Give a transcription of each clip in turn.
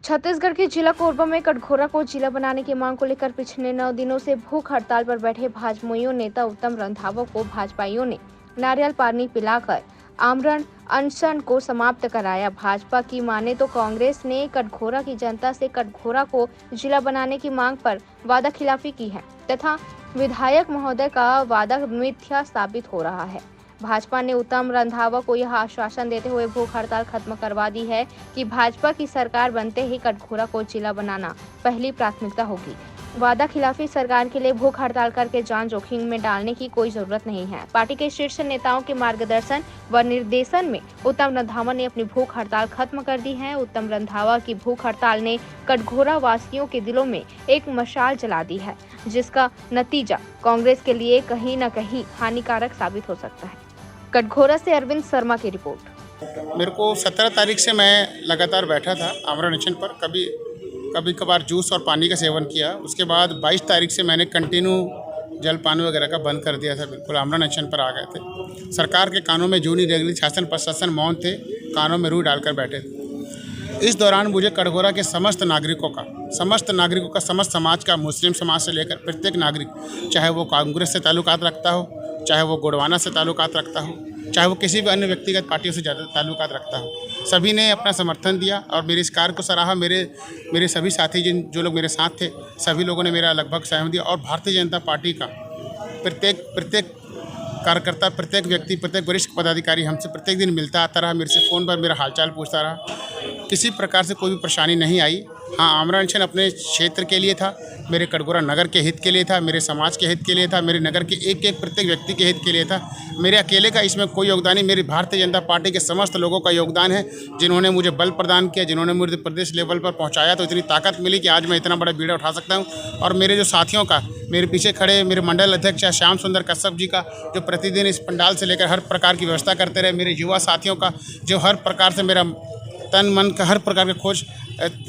छत्तीसगढ़ के जिला कोरबा में कटघोरा को जिला बनाने की मांग को लेकर पिछले 9 दिनों से भूख हड़ताल पर बैठे भाजपाइयों नेता उत्तम रंधावा को भाजपाइयों ने नारियल पानी पिलाकर आमरण अनशन को समाप्त कराया। भाजपा की माने तो कांग्रेस ने कटघोरा की जनता से कटघोरा को जिला बनाने की मांग पर वादा खिलाफी की है तथा विधायक महोदय का वादा मिथ्या साबित हो रहा है। भाजपा ने उत्तम रंधावा को यह आश्वासन देते हुए भूख हड़ताल खत्म करवा दी है कि भाजपा की सरकार बनते ही कटघोरा को जिला बनाना पहली प्राथमिकता होगी। वादा खिलाफी सरकार के लिए भूख हड़ताल करके जान जोखिम में डालने की कोई जरूरत नहीं है। पार्टी के शीर्ष नेताओं के मार्गदर्शन व निर्देशन में उत्तम रंधावा ने अपनी भूख हड़ताल खत्म कर दी है। उत्तम रंधावा की भूख हड़ताल ने कटघोरा वासियों के दिलों में एक मशाल जला दी है, जिसका नतीजा कांग्रेस के लिए कहीं न कहीं हानिकारक साबित हो सकता है। कटघोरा से अरविंद शर्मा की रिपोर्ट। मेरे को 17 तारीख से मैं लगातार बैठा था आमरण अनशन पर। कभी कभार जूस और पानी का सेवन किया। उसके बाद 22 तारीख से मैंने कंटिन्यू जल पानी वगैरह का बंद कर दिया था। बिल्कुल आमरण अनशन पर आ गए थे। सरकार के कानों में जूनी रेगली शासन प्रशासन मौन थे, कानों में रूई डालकर बैठे थे। इस दौरान मुझे कटघोरा के समस्त नागरिकों का, समस्त समाज का, मुस्लिम समाज से लेकर प्रत्येक नागरिक, चाहे वो कांग्रेस से ताल्लुकात रखता हो, चाहे वो गोंडवाना से ताल्लुकात रखता हो, चाहे वो किसी भी अन्य व्यक्तिगत पार्टियों से ज़्यादा ताल्लुकात रखता हो, सभी ने अपना समर्थन दिया और मेरे इस कार्य को सराहा। मेरे सभी साथी जो लोग मेरे साथ थे, सभी लोगों ने मेरा लगभग सहमति दिया। और भारतीय जनता पार्टी का प्रत्येक कार्यकर्ता, प्रत्येक व्यक्ति, प्रत्येक वरिष्ठ पदाधिकारी हमसे प्रत्येक दिन मिलता आता रहा, मेरे से फ़ोन पर मेरा हालचाल पूछता रहा। किसी प्रकार से कोई भी परेशानी नहीं आई। हाँ, आमरण अनशन अपने क्षेत्र के लिए था, मेरे कटघोरा नगर के हित के लिए था, मेरे समाज के हित के लिए था, मेरे नगर के एक प्रत्येक व्यक्ति के हित के लिए था। मेरे अकेले का इसमें कोई योगदान नहीं, मेरी भारतीय जनता पार्टी के समस्त लोगों का योगदान है, जिन्होंने मुझे बल प्रदान किया, जिन्होंने मुझे प्रदेश लेवल पर पहुंचाया। तो इतनी ताकत मिली कि आज मैं इतना बड़ा बीड़ा उठा सकता हूं। और मेरे जो साथियों का, मेरे पीछे खड़े मेरे मंडल अध्यक्ष श्याम सुंदर कश्यप जी का, जो प्रतिदिन इस पंडाल से लेकर हर प्रकार की व्यवस्था करते रहे, मेरे युवा साथियों का, जो हर प्रकार से मेरा तन मन का हर प्रकार के खोज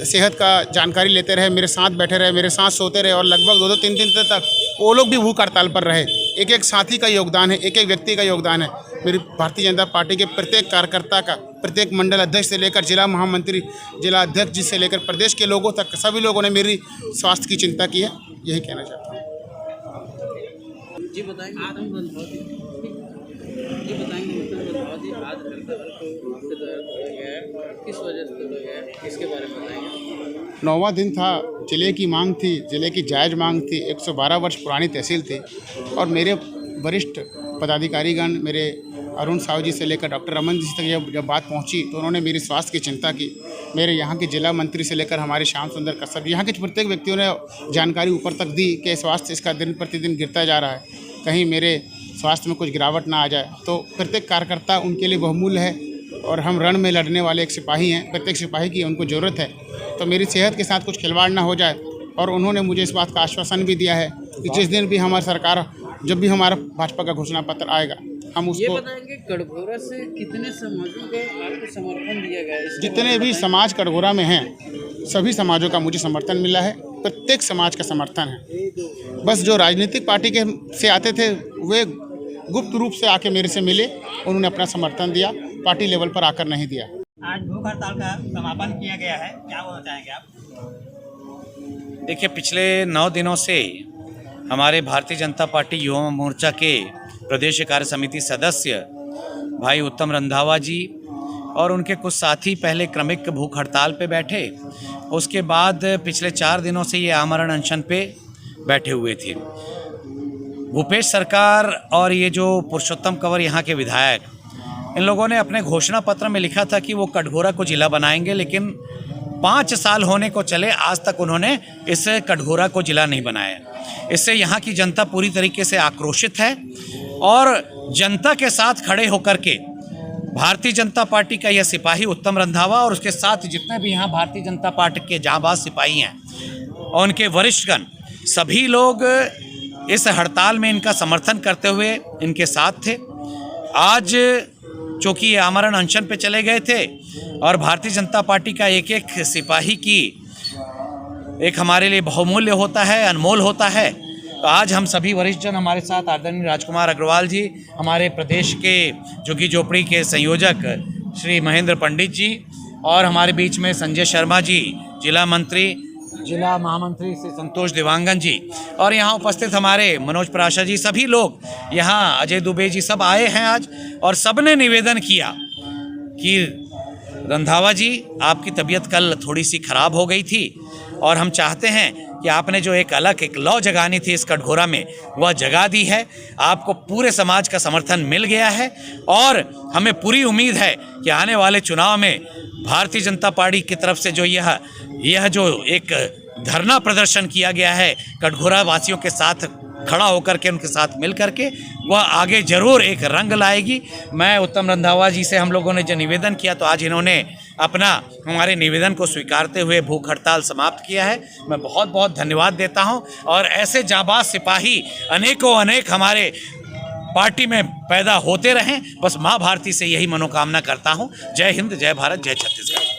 सेहत का जानकारी लेते रहे, मेरे साथ बैठे रहे, मेरे साथ सोते रहे, और लगभग 2-2, 3-3 दिन तक वो लोग भी भूख हड़ताल पर रहे। एक साथी का योगदान है, एक व्यक्ति का योगदान है। मेरी भारतीय जनता पार्टी के प्रत्येक कार्यकर्ता का, प्रत्येक मंडल अध्यक्ष से लेकर जिला महामंत्री, जिला अध्यक्ष जी से लेकर प्रदेश के लोगों तक, सभी लोगों ने मेरी स्वास्थ्य की चिंता की है। यही कहना चाहता हूँ। जी बताएंगे आज किस वजह से इसके बारे में बताएंगे। 9वां दिन था, जिले की मांग थी, जिले की जायज़ मांग थी। 112 वर्ष पुरानी तहसील थी और मेरे वरिष्ठ पदाधिकारीगण, मेरे अरुण साहू जी से लेकर डॉक्टर रमन जी तक जब बात पहुंची तो उन्होंने मेरी स्वास्थ्य की चिंता की। मेरे यहाँ के जिला मंत्री से लेकर हमारे श्याम सुंदर कश्यप, यहाँ के प्रत्येक व्यक्तियों ने जानकारी ऊपर तक दी कि स्वास्थ्य इसका दिन प्रतिदिन गिरता जा रहा है, कहीं मेरे स्वास्थ्य में कुछ गिरावट ना आ जाए। तो प्रत्येक कार्यकर्ता उनके लिए बहुमूल्य है और हम रण में लड़ने वाले एक सिपाही हैं। प्रत्येक सिपाही की उनको ज़रूरत है, तो मेरी सेहत के साथ कुछ खिलवाड़ ना हो जाए। और उन्होंने मुझे इस बात का आश्वासन भी दिया है कि जिस दिन भी हमारी सरकार, जब भी हमारा भाजपा का घोषणा पत्र आएगा, हम उसको। ये बताएंगे कटघोरा से कितने समाजों का आपको समर्थन दिया गया है? जितने भी समाज कटघोरा में हैं, सभी समाजों का मुझे समर्थन मिला है। प्रत्येक समाज का समर्थन है। बस जो राजनीतिक पार्टी के से आते थे वे गुप्त रूप से आके मेरे से मिले, उन्होंने अपना समर्थन दिया, पार्टी लेवल पर आकर नहीं दिया। आज भूख हड़ताल का समापन किया गया है, क्या बोलना चाहेंगे आप? देखिए, पिछले 9 दिनों से हमारे भारतीय जनता पार्टी युवा मोर्चा के प्रदेश कार्य समिति सदस्य भाई उत्तम रंधावा जी और उनके कुछ साथी पहले क्रमिक भूख हड़ताल पे बैठे। उसके बाद पिछले 4 दिनों से ये आमरण अनशन पे बैठे हुए थे। भूपेश सरकार और ये जो पुरुषोत्तम कंवर यहाँ के विधायक, इन लोगों ने अपने घोषणा पत्र में लिखा था कि वो कटघोरा को जिला बनाएंगे, लेकिन 5 साल होने को चले, आज तक उन्होंने इस कटघोरा को जिला नहीं बनाया। इससे यहाँ की जनता पूरी तरीके से आक्रोशित है और जनता के साथ खड़े होकर के भारतीय जनता पार्टी का यह सिपाही उत्तम रंधावा और उसके साथ जितने भी यहाँ भारतीय जनता पार्टी के जांबाज सिपाही हैं और उनके वरिष्ठगण, सभी लोग इस हड़ताल में इनका समर्थन करते हुए इनके साथ थे। आज चूँकि ये आमरण अनशन पे चले गए थे और भारतीय जनता पार्टी का एक सिपाही की एक हमारे लिए बहुमूल्य होता है, अनमोल होता है। तो आज हम सभी वरिष्ठजन हमारे साथ आदरणीय राजकुमार अग्रवाल जी, हमारे प्रदेश के झुग्गी झोपड़ी के संयोजक श्री महेंद्र पंडित जी और हमारे बीच में संजय शर्मा जी, जिला महामंत्री श्री संतोष देवांगन जी, और यहाँ उपस्थित हमारे मनोज पराशर जी, सभी लोग यहाँ, अजय दुबे जी, सब आए हैं आज। और सबने निवेदन किया कि रंधावा जी, आपकी तबीयत कल थोड़ी सी खराब हो गई थी और हम चाहते हैं कि आपने जो एक लौ जगानी थी इस कटघोरा में, वह जगा दी है। आपको पूरे समाज का समर्थन मिल गया है और हमें पूरी उम्मीद है कि आने वाले चुनाव में भारतीय जनता पार्टी की तरफ से जो यह जो एक धरना प्रदर्शन किया गया है कटघोरा वासियों के साथ खड़ा होकर के, उनके साथ मिल करके, वह आगे जरूर एक रंग लाएगी। मैं उत्तम रंधावा जी से हम लोगों ने जो निवेदन किया, तो आज इन्होंने अपना हमारे निवेदन को स्वीकारते हुए भूख हड़ताल समाप्त किया है। मैं बहुत बहुत धन्यवाद देता हूं और ऐसे जाबाज सिपाही अनेक हमारे पार्टी में पैदा होते रहें, बस माँ भारती से यही मनोकामना करता हूं। जय हिंद, जय भारत, जय छत्तीसगढ़।